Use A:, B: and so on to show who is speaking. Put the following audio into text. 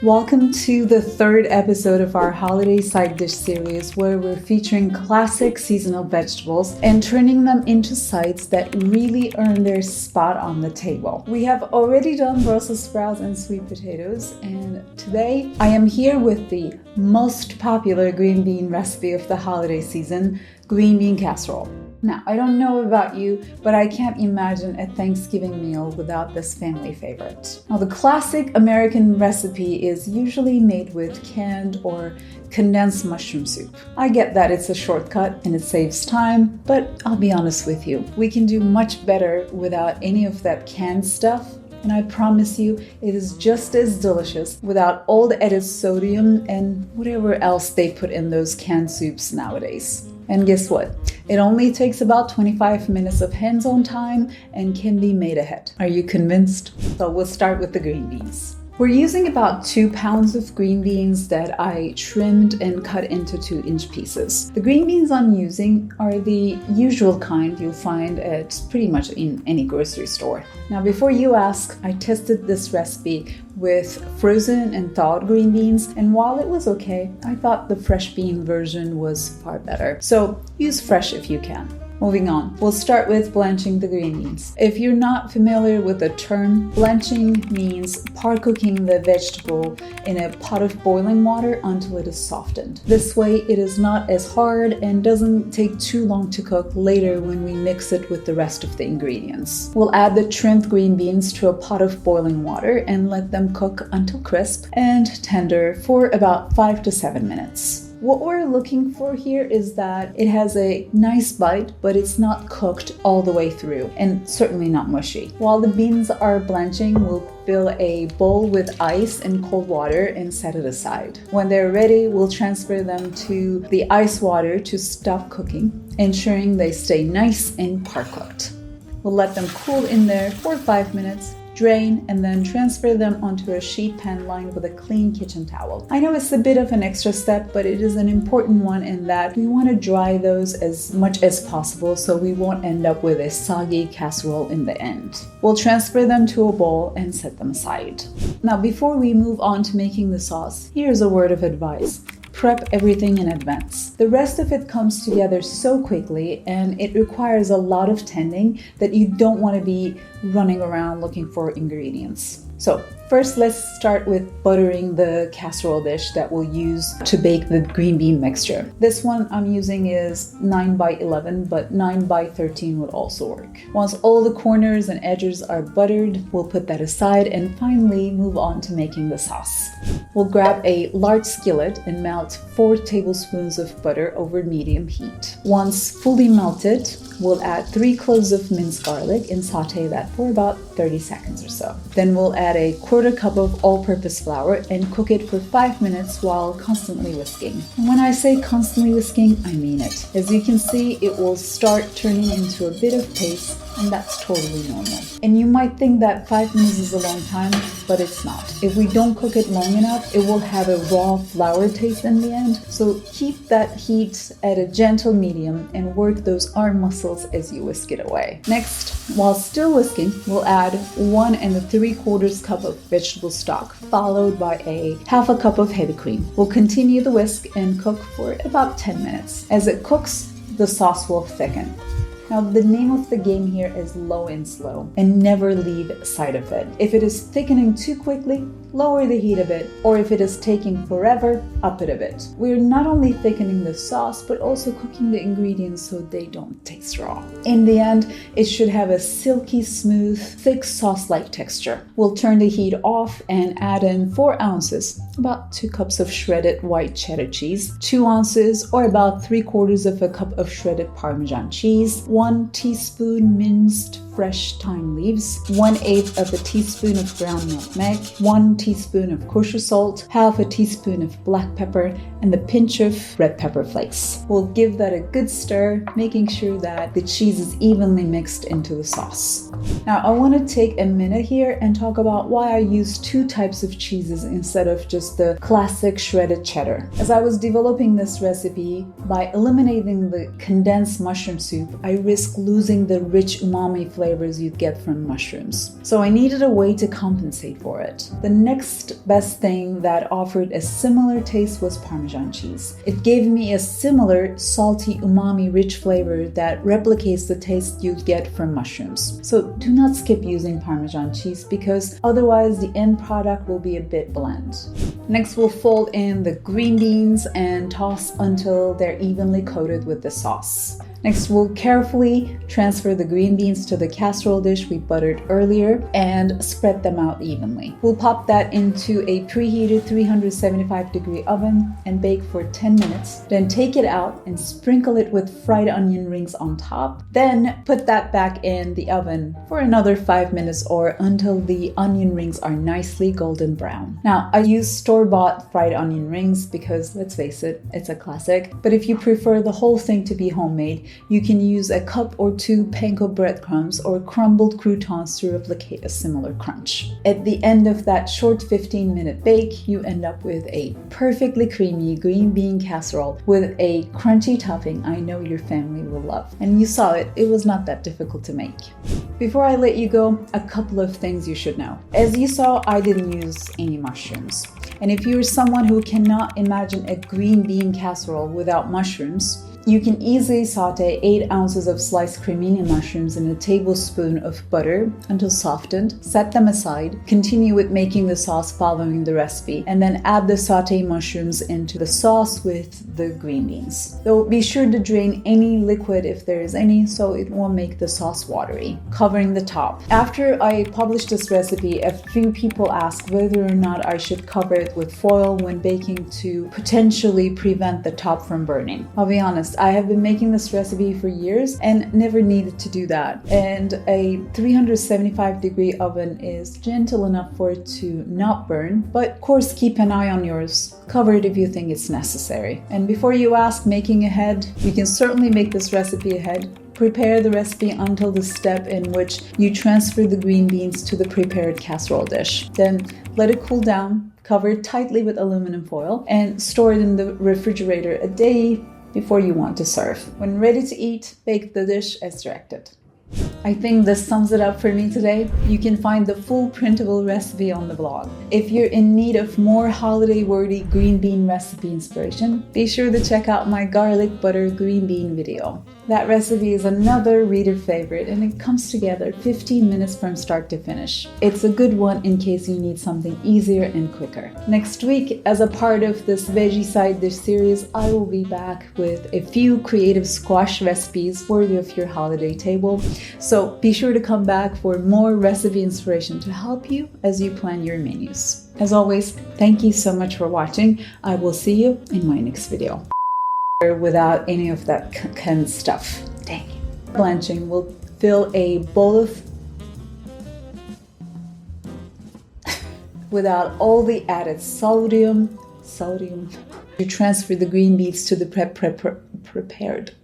A: Welcome to the third episode of our holiday side dish series where we're featuring classic seasonal vegetables and turning them into sides that really earn their spot on the table. We have already done Brussels sprouts and sweet potatoes, and today I am here with the most popular green bean recipe of the holiday season, green bean casserole. Now, I don't know about you, but I can't imagine a Thanksgiving meal without this family favorite. Now, the classic American recipe is usually made with canned or condensed mushroom soup. I get that it's a shortcut and it saves time, but I'll be honest with you, we can do much better without any of that canned stuff. And I promise you, it is just as delicious without all the added sodium and whatever else they put in those canned soups nowadays. And guess what? It only takes about 25 minutes of hands-on time and can be made ahead. Are you convinced? So we'll start with the green beans. We're using about 2 pounds of green beans that I trimmed and cut into 2-inch pieces. The green beans I'm using are the usual kind you'll find at pretty much in any grocery store. Now, before you ask, I tested this recipe with frozen and thawed green beans, and while it was okay, I thought the fresh bean version was far better. So use fresh if you can. Moving on, we'll start with blanching the green beans. If you're not familiar with the term, blanching means par-cooking the vegetable in a pot of boiling water until it is softened. This way it is not as hard and doesn't take too long to cook later when we mix it with the rest of the ingredients. We'll add the trimmed green beans to a pot of boiling water and let them cook until crisp and tender for about 5 to 7 minutes. What we're looking for here is that it has a nice bite, but it's not cooked all the way through, and certainly not mushy. While the beans are blanching, we'll fill a bowl with ice and cold water and set it aside. When they're ready, we'll transfer them to the ice water to stop cooking, ensuring they stay nice and par-cooked. We'll let them cool in there for 5 minutes, drain, and then transfer them onto a sheet pan lined with a clean kitchen towel. I know it's a bit of an extra step, but it is an important one in that we want to dry those as much as possible so we won't end up with a soggy casserole in the end. We'll transfer them to a bowl and set them aside. Now, before we move on to making the sauce, here's a word of advice. Prep everything in advance. The rest of it comes together so quickly and it requires a lot of tending that you don't want to be running around looking for ingredients. So first, let's start with buttering the casserole dish that we'll use to bake the green bean mixture. This one I'm using is 9 by 11, but 9 by 13 would also work. Once all the corners and edges are buttered, we'll put that aside and finally move on to making the sauce. We'll grab a large skillet and melt 4 tablespoons of butter over medium heat. Once fully melted, we'll add 3 cloves of minced garlic and saute that for about 30 seconds or so. Then we'll add a 1/4 cup of all-purpose flour and cook it for 5 minutes while constantly whisking. And when I say constantly whisking, I mean it. As you can see, it will start turning into a bit of paste, and that's totally normal. And you might think that 5 minutes is a long time, but it's not. If we don't cook it long enough, it will have a raw flour taste in the end. So keep that heat at a gentle medium and work those arm muscles as you whisk it away. Next, while still whisking, we'll add 1 3/4 cup of vegetable stock, followed by a 1/2 cup of heavy cream. We'll continue the whisk and cook for about 10 minutes. As it cooks, the sauce will thicken. Now, the name of the game here is low and slow, and never leave sight of it. If it is thickening too quickly, lower the heat a bit, or if it is taking forever, up it a bit. We're not only thickening the sauce, but also cooking the ingredients so they don't taste raw. In the end, it should have a silky smooth, thick sauce-like texture. We'll turn the heat off and add in 4 ounces, about 2 cups of shredded white cheddar cheese, 2 ounces or about 3/4 of a cup of shredded Parmesan cheese, 1 teaspoon minced fresh thyme leaves, 1/8 of a teaspoon of ground nutmeg, 1 teaspoon of kosher salt, 1/2 teaspoon of black pepper, and a pinch of red pepper flakes. We'll give that a good stir, making sure that the cheese is evenly mixed into the sauce. Now, I want to take a minute here and talk about why I use 2 types of cheeses instead of just the classic shredded cheddar. As I was developing this recipe, by eliminating the condensed mushroom soup, I risk losing the rich umami flavor flavors you'd get from mushrooms. So I needed a way to compensate for it. The next best thing that offered a similar taste was Parmesan cheese. It gave me a similar salty, umami-rich flavor that replicates the taste you'd get from mushrooms. So do not skip using Parmesan cheese because otherwise the end product will be a bit bland. Next, we'll fold in the green beans and toss until they're evenly coated with the sauce. Next, we'll carefully transfer the green beans to the casserole dish we buttered earlier and spread them out evenly. We'll pop that into a preheated 375-degree oven and bake for 10 minutes. Then take it out and sprinkle it with fried onion rings on top. Then put that back in the oven for another 5 minutes or until the onion rings are nicely golden brown. Now, I use store-bought fried onion rings because, let's face it, it's a classic. But if you prefer the whole thing to be homemade, you can use a cup or two panko breadcrumbs or crumbled croutons to replicate a similar crunch. At the end of that short 15-minute bake, you end up with a perfectly creamy green bean casserole with a crunchy topping I know your family will love. And you saw it, it was not that difficult to make. Before I let you go, a couple of things you should know. As you saw, I didn't use any mushrooms. And if you're someone who cannot imagine a green bean casserole without mushrooms, you can easily saute 8 ounces of sliced cremini mushrooms in a tablespoon of butter until softened, set them aside, continue with making the sauce following the recipe, and then add the sauteed mushrooms into the sauce with the green beans. Though be sure to drain any liquid if there is any so it won't make the sauce watery. Covering the top. After I published this recipe, a few people asked whether or not I should cover it with foil when baking to potentially prevent the top from burning. I'll be honest, I have been making this recipe for years and never needed to do that. And a 375-degree oven is gentle enough for it to not burn, but of course keep an eye on yours. Cover it if you think it's necessary. And before you ask making ahead, you can certainly make this recipe ahead. Prepare the recipe until the step in which you transfer the green beans to the prepared casserole dish. Then let it cool down, cover it tightly with aluminum foil, and store it in the refrigerator a day before you want to serve. When ready to eat, bake the dish as directed. I think this sums it up for me today. You can find the full printable recipe on the blog. If you're in need of more holiday-worthy green bean recipe inspiration, be sure to check out my garlic butter green bean video. That recipe is another reader favorite and it comes together 15 minutes from start to finish. It's a good one in case you need something easier and quicker. Next week, as a part of this veggie side dish series, I will be back with a few creative squash recipes worthy of your holiday table. So be sure to come back for more recipe inspiration to help you as you plan your menus. As always, thank you so much for watching. I will see you in my next video. Without any of that canned stuff. Dang. Blanching will fill a bowl of without all the added sodium. You transfer the green beans to the prepared